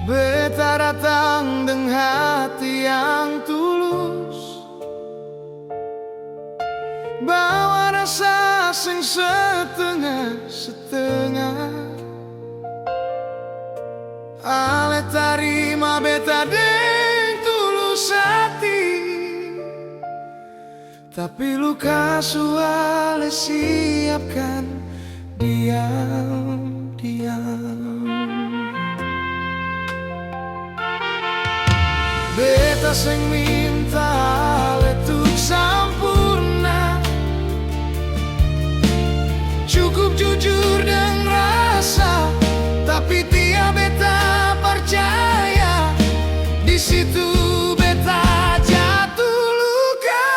Beta datang dengan hati yang tulus, bawa rasa sing setengah-setengah. Ale tarima beta deng tulus hati, tapi luka suale siapkan diam-diam. Beta sing minta letuk sampurna, cukup jujur dan rasa, tapi tiap beta percaya di situ beta jatuh luka.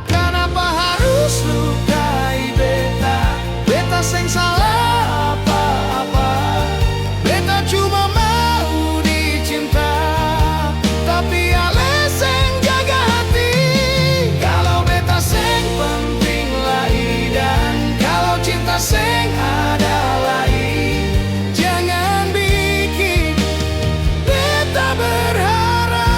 Kenapa harus lukai beta? Beta sing salah apa-apa. Beta cuma sing ada lagi. Jangan bikin beta berharap.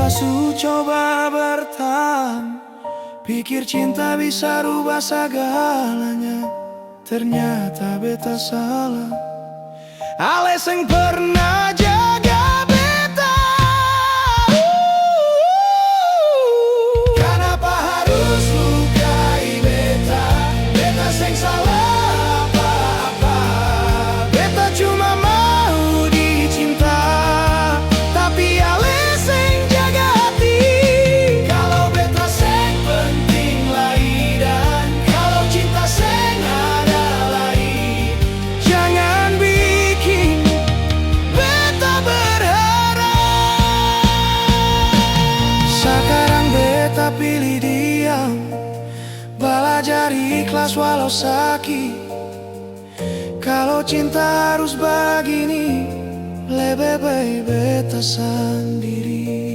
Su coba bertahan, pikir cinta bisa rubah segalanya. Ternyata beta salah. Ale sing pernah jaga beta. Kenapa harus lukai beta? Beta sing salah apa-apa. Beta cuma mau dicinta, tapi ale pilih diam, belajar ikhlas walau sakit. Kalau cinta harus begini, lebih baik beta sendiri.